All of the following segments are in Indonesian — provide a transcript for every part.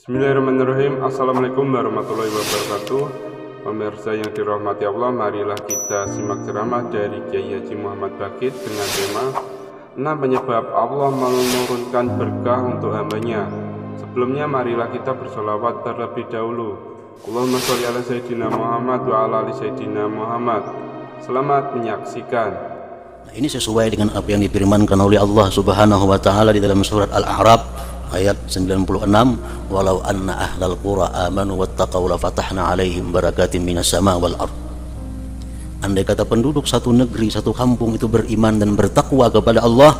Bismillahirrahmanirrahim. Assalamualaikum warahmatullahi wabarakatuh. Pemirsa yang dirahmati Allah, marilah kita simak ceramah dari Kiai Haji Muhammad Bakit dengan tema 6 penyebab Allah menurunkan berkah untuk hambanya. Sebelumnya marilah kita bersolawat terlebih dahulu. Allahumma sholli ala Sayyidina Muhammad wa ala ali Sayyidina Muhammad. Selamat menyaksikan. Ini sesuai dengan apa yang difirmankan oleh Allah Subhanahu wa taala di dalam surat Al-A'raf ayat 96, walau anna ahlal qura amanu wattaqau la fatahna alaihim barakatim minas sama wal ard. Andai kata penduduk satu negeri, satu kampung itu beriman dan bertakwa kepada Allah,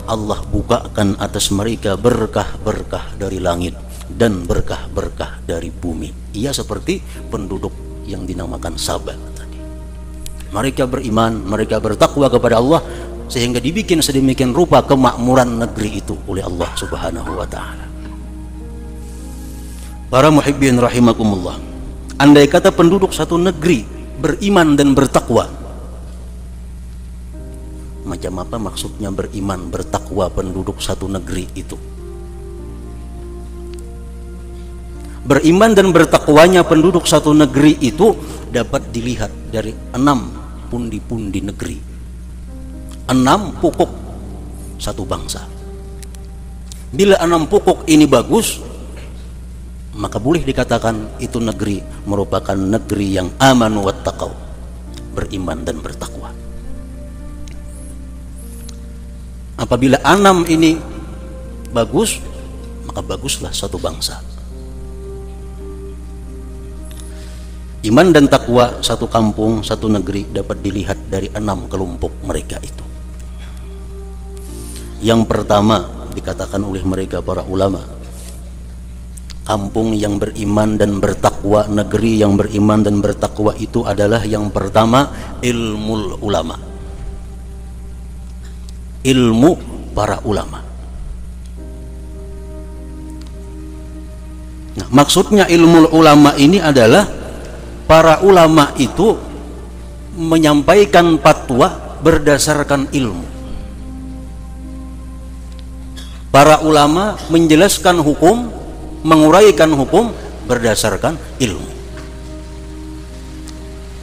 Allah bukakan atas mereka berkah-berkah dari langit dan berkah-berkah dari bumi. Ia seperti penduduk yang dinamakan Sabah tadi. Mereka beriman, mereka bertakwa kepada Allah, sehingga dibikin sedemikian rupa kemakmuran negeri itu oleh Allah Subhanahu wa taala. Para muhibbin rahimakumullah, andai kata penduduk satu negeri beriman dan bertakwa, macam apa maksudnya beriman bertakwa penduduk satu negeri itu? Beriman dan bertakwanya penduduk satu negeri itu dapat dilihat dari 6 pundi-pundi negeri, 6 pokok satu bangsa. Bila 6 pokok ini bagus, maka boleh dikatakan itu negeri merupakan negeri yang amanu wattaqau, beriman dan bertakwa. Apabila 6 ini bagus, maka baguslah satu bangsa. Iman dan takwa satu kampung, satu negeri dapat dilihat dari 6 kelompok mereka itu. Yang pertama dikatakan oleh mereka para ulama, kampung yang beriman dan bertakwa, negeri yang beriman dan bertakwa itu adalah yang pertama ilmu ulama, ilmu para ulama. Nah, maksudnya ilmu ulama ini adalah para ulama itu menyampaikan fatwa berdasarkan ilmu. Para ulama menjelaskan hukum, menguraikan hukum berdasarkan ilmu.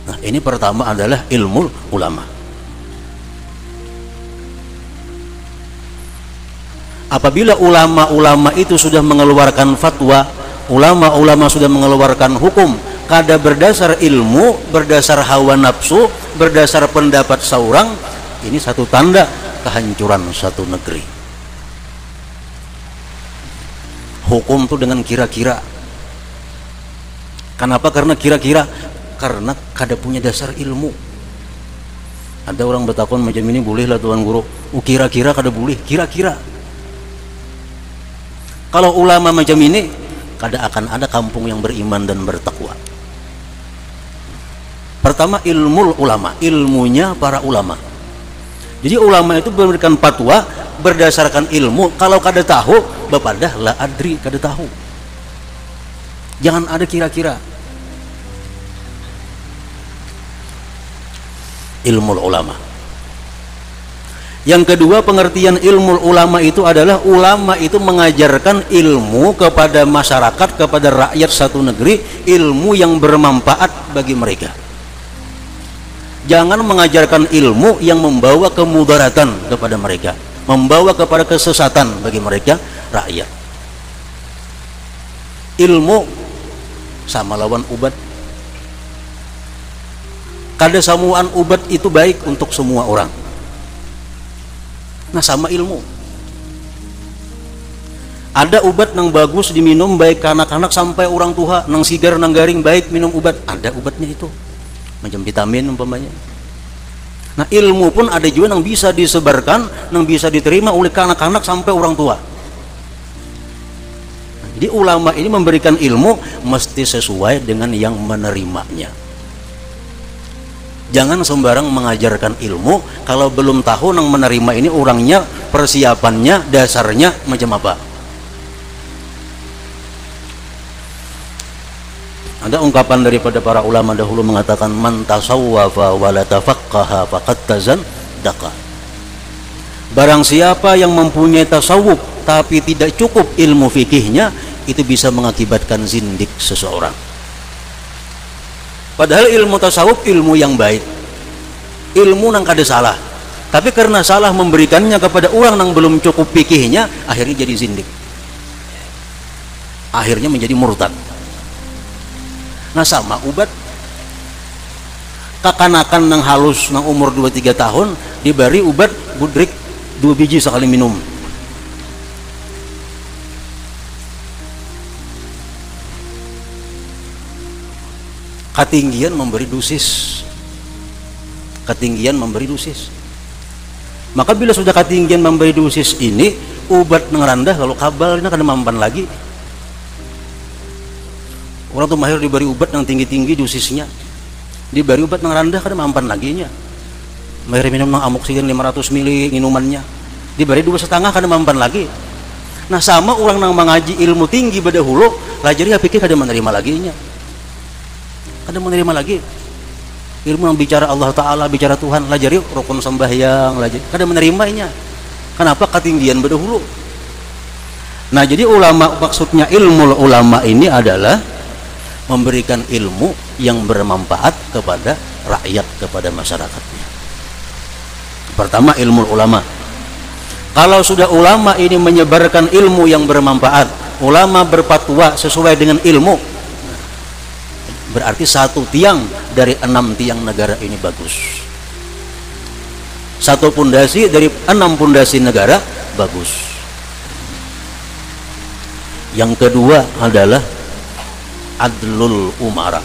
Nah, ini pertama adalah ilmu ulama. Apabila ulama-ulama itu sudah mengeluarkan fatwa, ulama-ulama sudah mengeluarkan hukum, kada berdasar ilmu, berdasar hawa nafsu, berdasar pendapat seorang, ini satu tanda kehancuran satu negeri. Hukum itu dengan kira-kira. Kenapa? Karena kira-kira, karena kada punya dasar ilmu. Ada orang bertakon macam ini, boleh lah Tuan Guru. Kira-kira kada boleh, kira-kira. Kalau ulama macam ini, kada akan ada kampung yang beriman dan bertakwa. Pertama ilmu ulama, ilmunya para ulama. Jadi ulama itu memberikan fatwa berdasarkan ilmu. Kalau kada tahu, bapadah la adri, kada tahu. Jangan ada kira-kira. Ilmu ulama. Yang kedua, pengertian ilmu ulama itu adalah ulama itu mengajarkan ilmu kepada masyarakat, kepada rakyat satu negeri, ilmu yang bermanfaat bagi mereka. Jangan mengajarkan ilmu yang membawa kemudaratan kepada mereka, membawa kepada kesesatan bagi mereka rakyat. Ilmu sama lawan ubat. Kada samuan ubat itu baik untuk semua orang. Nah, sama ilmu. Ada ubat yang bagus diminum baik ke anak-anak sampai orang tua, nang sigar nang garing baik minum ubat. Ada ubatnya itu. Macam vitamin umpamanya. Nah, ilmu pun ada juga yang bisa disebarkan, yang bisa diterima oleh anak-anak sampai orang tua. Nah, jadi ulama ini memberikan ilmu mesti sesuai dengan yang menerimanya. Jangan sembarang mengajarkan ilmu kalau belum tahu yang menerima ini orangnya, persiapannya, dasarnya macam apa. Ada ungkapan daripada para ulama dahulu mengatakan, man tasawwafa wa la tafaqqaha faqad tazandaqa. Barang siapa yang mempunyai tasawuf tapi tidak cukup ilmu fikihnya, itu bisa mengakibatkan zindik seseorang. Padahal ilmu tasawuf ilmu yang baik, ilmu nang kada salah, tapi karena salah memberikannya kepada orang yang belum cukup fikihnya, akhirnya jadi zindik, akhirnya menjadi murtad. Nah sama ubat kakanakan nang halus nang umur 2-3 tahun diberi ubat budrik 2 biji sekali minum. Ketinggian memberi dosis, ketinggian memberi dosis. Maka bila sudah ketinggian memberi dosis ini, obat ngerandah kalau kabalnya kada mampan lagi. Orang tuh mahir diberi obat yang tinggi-tinggi dosisnya, diberi obat ngerandah kada mampan lagi nya. Mahir minum nang amoksigen 500 mili minumannya, diberi 2,5 kada mampan lagi. Nah sama orang nang mengaji ilmu tinggi badahulu, lajari pikir kada menerima lagi nya. Kada menerima lagi ilmu yang bicara Allah Ta'ala, bicara Tuhan, lajari rukun sembahyang, lajari kada menerimanya. Kenapa? Ketinggian berdahulu. Nah jadi ulama, maksudnya ilmu ulama ini adalah memberikan ilmu yang bermanfaat kepada rakyat, kepada masyarakatnya. Pertama ilmu ulama. Kalau sudah ulama ini menyebarkan ilmu yang bermanfaat, ulama berfatwa sesuai dengan ilmu, berarti 1 tiang dari 6 tiang negara ini bagus. 1 pondasi dari 6 pondasi negara bagus. Yang kedua adalah adlul umara,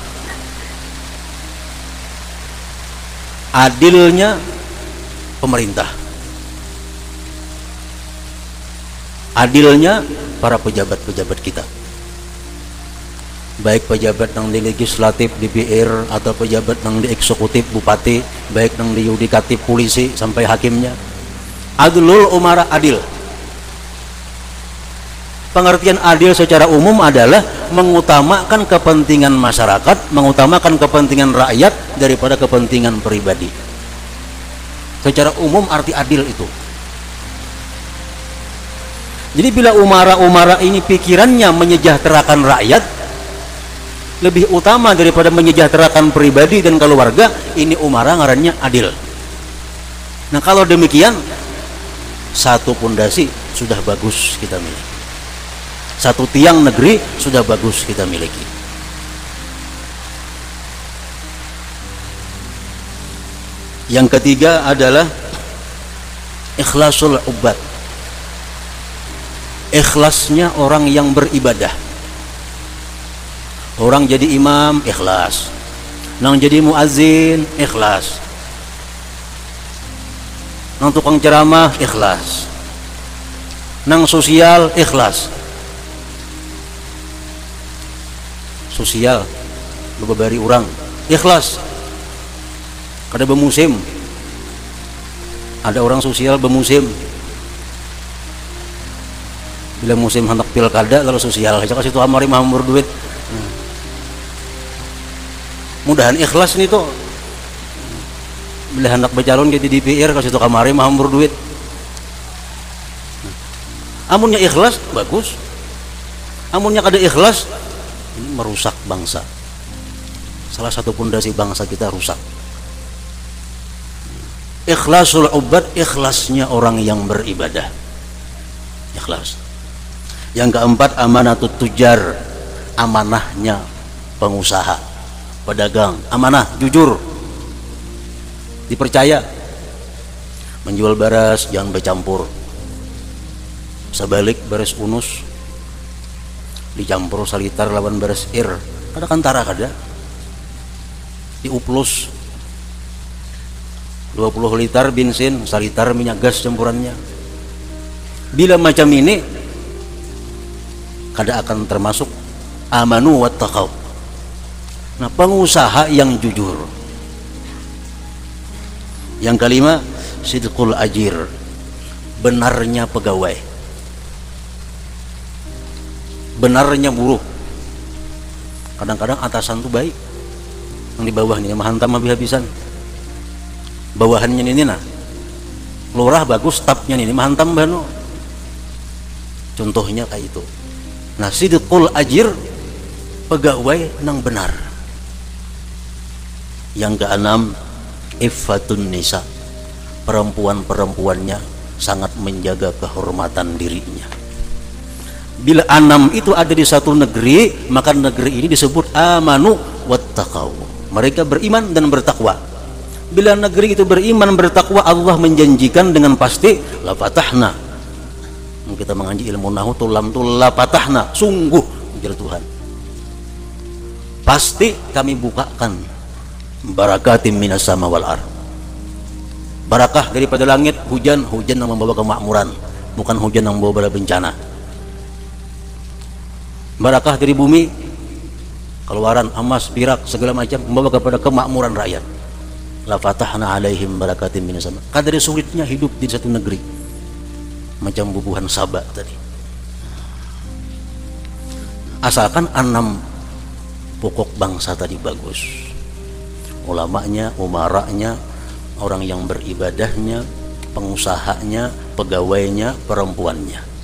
adilnya pemerintah, adilnya para pejabat-pejabat kita, baik pejabat yang di legislatif, DPR, atau pejabat yang di eksekutif, bupati, baik yang di yudikatif, polisi, sampai hakimnya. Adlul umara, adil. Pengertian adil secara umum adalah mengutamakan kepentingan masyarakat, mengutamakan kepentingan rakyat daripada kepentingan pribadi. Secara umum arti adil itu. Jadi bila umara-umara ini pikirannya menyejahterakan rakyat lebih utama daripada menyejahterakan pribadi dan keluarga, ini umara ngarannya adil. Nah kalau demikian, 1 pondasi sudah bagus kita miliki, 1 tiang negeri sudah bagus kita miliki. Yang ketiga adalah ikhlasul ubad, ikhlasnya orang yang beribadah. Orang jadi imam ikhlas, nang jadi muazin ikhlas, nang tukang ceramah ikhlas, nang sosial ikhlas. Sosial bebari orang ikhlas, kada bermusim. Ada orang sosial bermusim, bila musim hendak pilkada lalu sosial aja kasih tuh amari mahmur duit. Mudahan ikhlas nih tuh, bila hendak bercalon jadi DPR kasih tuh kamari mahmur duit. Amunnya ikhlas bagus, amunnya kada ikhlas ini merusak bangsa. Salah satu pondasi bangsa kita rusak. Ikhlasul ubad, ikhlasnya orang yang beribadah, ikhlas. Yang keempat amanatut tujar, amanahnya pengusaha, pedagang, amanah, jujur, dipercaya. Menjual beras jangan bercampur, sebalik beras unus dicampur salitar lawan beras ir, kada kantara kada diuplus 20 liter bensin, salitar minyak gas campurannya. Bila macam ini kada akan termasuk amanu wattaqau. Nah, pengusaha yang jujur. Yang kelima, sidqul ajir, benarnya pegawai, benarnya buruh. Kadang-kadang atasan tuh baik, yang di bawah ini menghantam habis-habisan. Bawahannya ini nah, lurah bagus, stafnya ini menghantam bano. Contohnya kayak itu. Nah, sidqul ajir, pegawai nang benar. Yang keenam, iffatun nisa, perempuan-perempuannya sangat menjaga kehormatan dirinya. Bila enam itu ada di satu negeri, maka negeri ini disebut amanu wattaqau, mereka beriman dan bertakwa. Bila negeri itu beriman bertakwa, Allah menjanjikan dengan pasti la fatahna. Kita mengaji ilmu nahu, tulam la fatahna, sungguh ujar Tuhan, pasti kami bukakan barakatim minas sama wal ar, barakah daripada langit, hujan yang membawa kemakmuran, bukan hujan yang membawa bencana. Barakah dari bumi, keluaran emas, perak, segala macam, membawa kepada kemakmuran rakyat. La fatahna alaihim barakatim minas sama. Kadari sulitnya hidup di satu negeri, macam bubuhan Sabah tadi. Asalkan 6 pokok bangsa tadi bagus, ulamanya, umaranya, orang yang beribadahnya, pengusahanya, pegawainya, perempuannya.